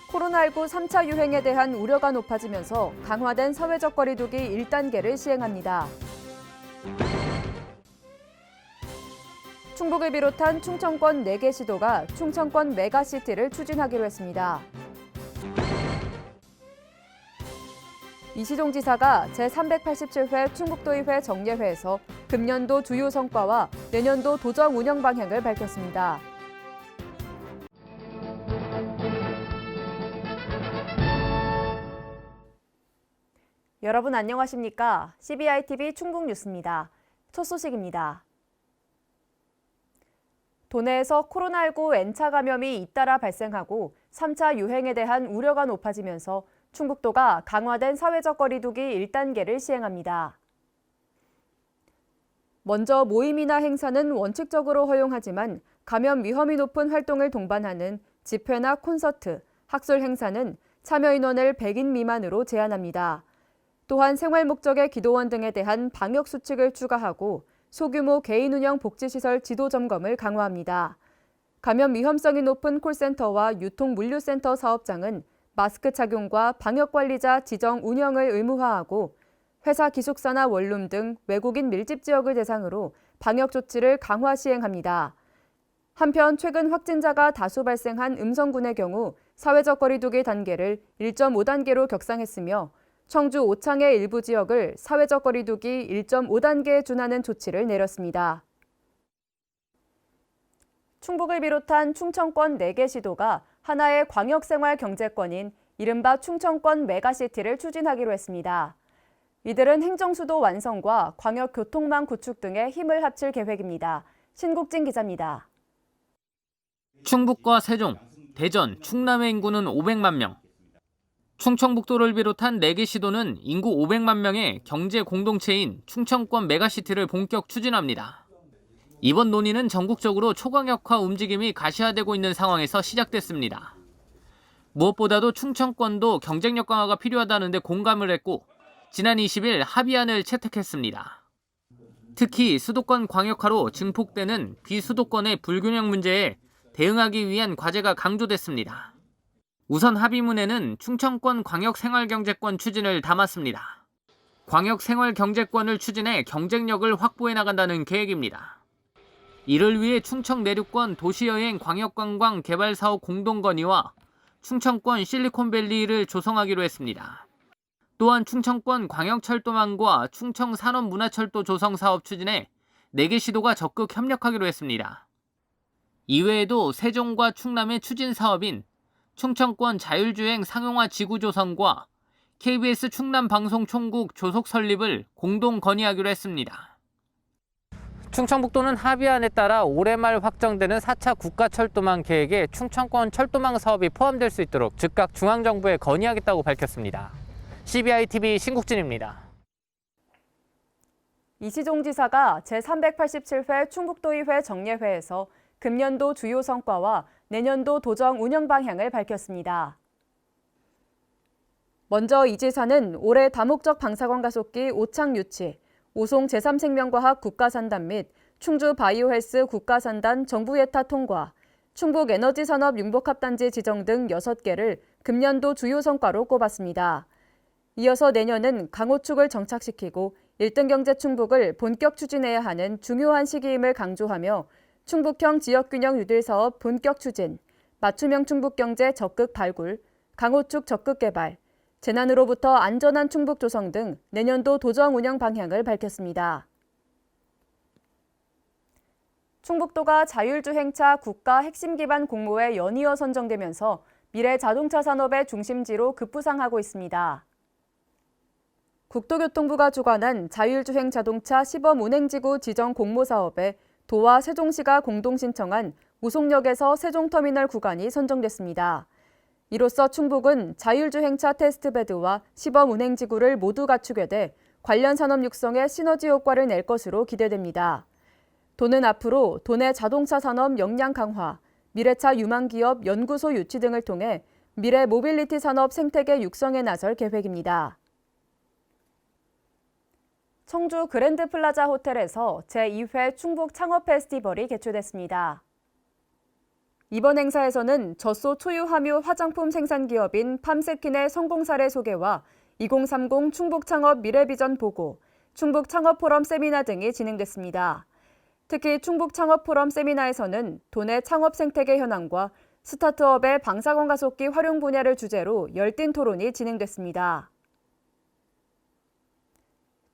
코로나19 3차 유행에 대한 우려가 높아지면서 강화된 사회적 거리두기 1단계를 시행합니다. 충북을 비롯한 충청권 4개 시도가 충청권 메가시티를 추진하기로 했습니다. 이시종 지사가 제387회 충북도의회 정례회에서 금년도 주요 성과와 내년도 도정 운영 방향을 밝혔습니다. 여러분 안녕하십니까? CBI-TV 충북뉴스입니다. 첫 소식입니다. 도내에서 코로나19 N차 감염이 잇따라 발생하고 3차 유행에 대한 우려가 높아지면서 충북도가 강화된 사회적 거리두기 1단계를 시행합니다. 먼저 모임이나 행사는 원칙적으로 허용하지만 감염 위험이 높은 활동을 동반하는 집회나 콘서트, 학술 행사는 참여 인원을 100인 미만으로 제한합니다. 또한 생활 목적의 기도원 등에 대한 방역 수칙을 추가하고 소규모 개인 운영 복지시설 지도 점검을 강화합니다. 감염 위험성이 높은 콜센터와 유통물류센터 사업장은 마스크 착용과 방역관리자 지정 운영을 의무화하고 회사 기숙사나 원룸 등 외국인 밀집 지역을 대상으로 방역 조치를 강화 시행합니다. 한편 최근 확진자가 다수 발생한 음성군의 경우 사회적 거리두기 단계를 1.5단계로 격상했으며 청주 오창의 일부 지역을 사회적 거리두기 1.5단계에 준하는 조치를 내렸습니다. 충북을 비롯한 충청권 4개 시도가 하나의 광역생활경제권인 이른바 충청권 메가시티를 추진하기로 했습니다. 이들은 행정수도 완성과 광역교통망 구축 등에 힘을 합칠 계획입니다. 신국진 기자입니다. 충북과 세종, 대전, 충남의 인구는 500만 명. 충청북도를 비롯한 4개 시도는 인구 500만 명의 경제 공동체인 충청권 메가시티를 본격 추진합니다. 이번 논의는 전국적으로 초광역화 움직임이 가시화되고 있는 상황에서 시작됐습니다. 무엇보다도 충청권도 경쟁력 강화가 필요하다는 데 공감을 했고 지난 20일 합의안을 채택했습니다. 특히 수도권 광역화로 증폭되는 비수도권의 불균형 문제에 대응하기 위한 과제가 강조됐습니다. 우선 합의문에는 충청권 광역생활경제권 추진을 담았습니다. 광역생활경제권을 추진해 경쟁력을 확보해 나간다는 계획입니다. 이를 위해 충청 내륙권 도시여행 광역관광 개발사업 공동건의와 충청권 실리콘밸리를 조성하기로 했습니다. 또한 충청권 광역철도망과 충청산업문화철도 조성 사업 추진에 4개 시도가 적극 협력하기로 했습니다. 이외에도 세종과 충남의 추진 사업인 충청권 자율주행 상용화 지구 조성과 KBS 충남방송총국 조속 설립을 공동 건의하기로 했습니다. 충청북도는 합의안에 따라 올해 말 확정되는 4차 국가철도망 계획에 충청권 철도망 사업이 포함될 수 있도록 즉각 중앙정부에 건의하겠다고 밝혔습니다. CBI-TV 신국진입니다. 이시종 지사가 제387회 충북도의회 정례회에서 금년도 주요 성과와 내년도 도정 운영 방향을 밝혔습니다. 먼저 이 지사는 올해 다목적 방사선 가속기 오창 유치, 오송 제3생명과학 국가산단 및 충주 바이오헬스 국가산단 정부 예타 통과, 충북 에너지산업 융복합단지 지정 등 6개를 금년도 주요 성과로 꼽았습니다. 이어서 내년은 강호축을 정착시키고 1등 경제 충북을 본격 추진해야 하는 중요한 시기임을 강조하며 충북형 지역균형 유들 사업 본격 추진, 맞춤형 충북경제 적극 발굴, 강호축 적극 개발, 재난으로부터 안전한 충북 조성 등 내년도 도정 운영 방향을 밝혔습니다. 충북도가 자율주행차 국가 핵심 기반 공모에 연이어 선정되면서 미래 자동차 산업의 중심지로 급부상하고 있습니다. 국토교통부가 주관한 자율주행 자동차 시범 운행지구 지정 공모 사업에 도와 세종시가 공동 신청한 우송역에서 세종터미널 구간이 선정됐습니다. 이로써 충북은 자율주행차 테스트베드와 시범 운행지구를 모두 갖추게 돼 관련 산업 육성에 시너지 효과를 낼 것으로 기대됩니다. 도는 앞으로 도내 자동차 산업 역량 강화, 미래차 유망기업 연구소 유치 등을 통해 미래 모빌리티 산업 생태계 육성에 나설 계획입니다. 청주 그랜드 플라자 호텔에서 제2회 충북 창업 페스티벌이 개최됐습니다. 이번 행사에서는 젖소 초유 함유 화장품 생산 기업인 팜스킨의 성공 사례 소개와 2030 충북 창업 미래 비전 보고, 충북 창업 포럼 세미나 등이 진행됐습니다. 특히 충북 창업 포럼 세미나에서는 도내 창업 생태계 현황과 스타트업의 방사선 가속기 활용 분야를 주제로 열띤 토론이 진행됐습니다.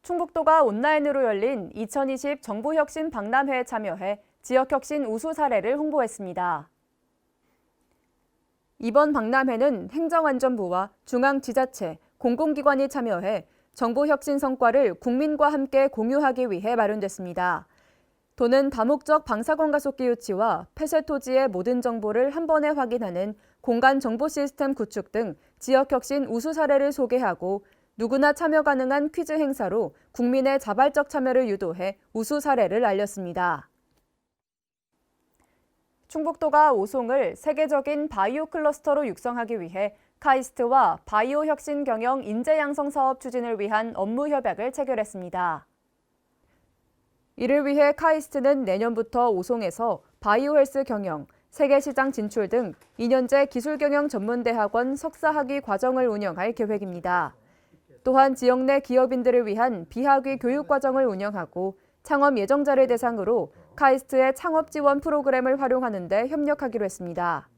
충북도가 온라인으로 열린 2020 정부혁신 박람회에 참여해 지역혁신 우수 사례를 홍보했습니다. 이번 박람회는 행정안전부와 중앙지자체, 공공기관이 참여해 정부 혁신 성과를 국민과 함께 공유하기 위해 마련됐습니다. 도는 다목적 방사선 가속기 유치와 폐쇄 토지의 모든 정보를 한 번에 확인하는 공간 정보 시스템 구축 등 지역 혁신 우수 사례를 소개하고 누구나 참여 가능한 퀴즈 행사로 국민의 자발적 참여를 유도해 우수 사례를 알렸습니다. 충북도가 오송을 세계적인 바이오 클러스터로 육성하기 위해 카이스트와 바이오 혁신 경영 인재 양성 사업 추진을 위한 업무 협약을 체결했습니다. 이를 위해 카이스트는 내년부터 오송에서 바이오 헬스 경영, 세계 시장 진출 등 2년제 기술경영 전문대학원 석사학위 과정을 운영할 계획입니다. 또한 지역 내 기업인들을 위한 비학위 교육 과정을 운영하고 창업 예정자를 대상으로 카이스트의 창업 지원 프로그램을 활용하는 데 협력하기로 했습니다.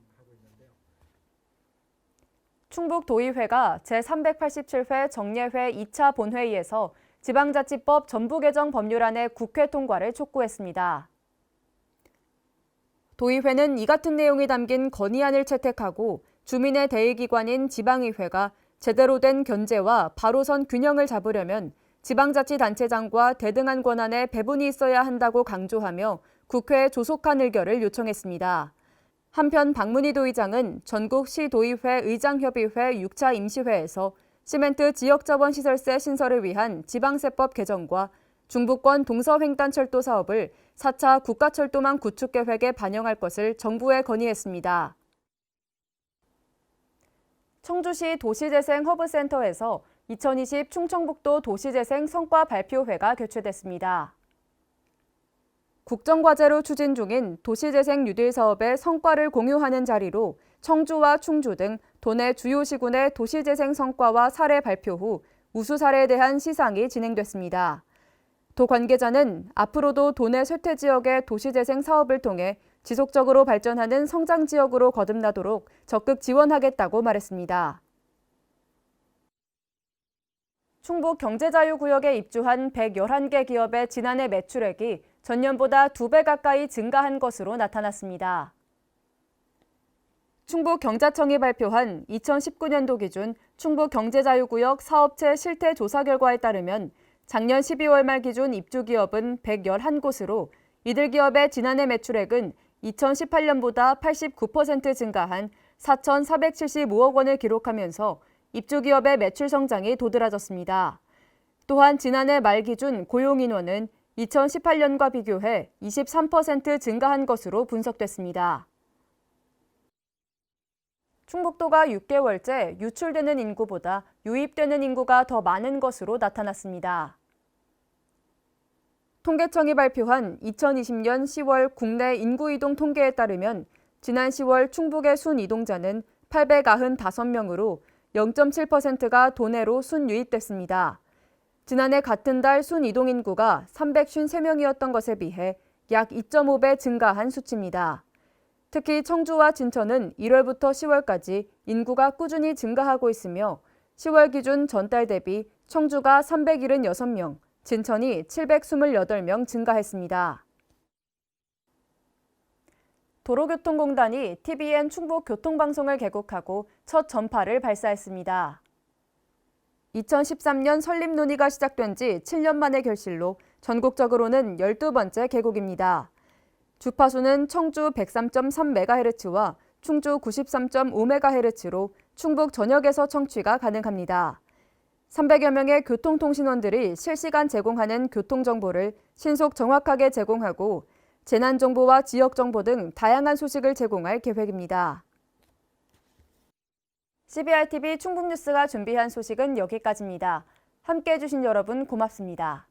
충북도의회가 제387회 정례회 2차 본회의에서 지방자치법 전부 개정 법률안의 국회 통과를 촉구했습니다. 도의회는 이 같은 내용이 담긴 건의안을 채택하고 주민의 대의기관인 지방의회가 제대로 된 견제와 바로선 균형을 잡으려면 지방자치단체장과 대등한 권한의 배분이 있어야 한다고 강조하며 국회에 조속한 의결을 요청했습니다. 한편 박문희 도의장은 전국 시도의회 의장협의회 6차 임시회에서 시멘트 지역자원시설세 신설을 위한 지방세법 개정과 중부권 동서횡단철도 사업을 4차 국가철도망 구축계획에 반영할 것을 정부에 건의했습니다. 청주시 도시재생 허브센터에서 2020 충청북도 도시재생 성과 발표회가 개최됐습니다. 국정과제로 추진 중인 도시재생 뉴딜 사업의 성과를 공유하는 자리로 청주와 충주 등 도내 주요 시군의 도시재생 성과와 사례 발표 후 우수 사례에 대한 시상이 진행됐습니다. 도 관계자는 앞으로도 도내 쇠퇴 지역의 도시재생 사업을 통해 지속적으로 발전하는 성장 지역으로 거듭나도록 적극 지원하겠다고 말했습니다. 충북 경제자유구역에 입주한 111개 기업의 지난해 매출액이 전년보다 2배 가까이 증가한 것으로 나타났습니다. 충북경자청이 발표한 2019년도 기준 충북경제자유구역 사업체 실태 조사 결과에 따르면 작년 12월 말 기준 입주기업은 111곳으로 이들 기업의 지난해 매출액은 2018년보다 89% 증가한 4,475억 원을 기록하면서 입주기업의 매출 성장이 도드라졌습니다. 또한 지난해 말 기준 고용인원은 2018년과 비교해 23% 증가한 것으로 분석됐습니다. 충북도가 6개월째 유출되는 인구보다 유입되는 인구가 더 많은 것으로 나타났습니다. 통계청이 발표한 2020년 10월 국내 인구이동 통계에 따르면 지난 10월 충북의 순이동자는 895명으로 0.7%가 도내로 순유입됐습니다. 지난해 같은 달 순이동 인구가 353명이었던 것에 비해 약 2.5배 증가한 수치입니다. 특히 청주와 진천은 1월부터 10월까지 인구가 꾸준히 증가하고 있으며 10월 기준 전달 대비 청주가 376명, 진천이 728명 증가했습니다. 도로교통공단이 TVN 충북교통방송을 개국하고 첫 전파를 발사했습니다. 2013년 설립 논의가 시작된 지 7년 만의 결실로 전국적으로는 12번째 개국입니다. 주파수는 청주 103.3MHz와 충주 93.5MHz로 충북 전역에서 청취가 가능합니다. 300여 명의 교통통신원들이 실시간 제공하는 교통정보를 신속 정확하게 제공하고 재난정보와 지역정보 등 다양한 소식을 제공할 계획입니다. CBRTV 충북뉴스가 준비한 소식은 여기까지입니다. 함께해 주신 여러분 고맙습니다.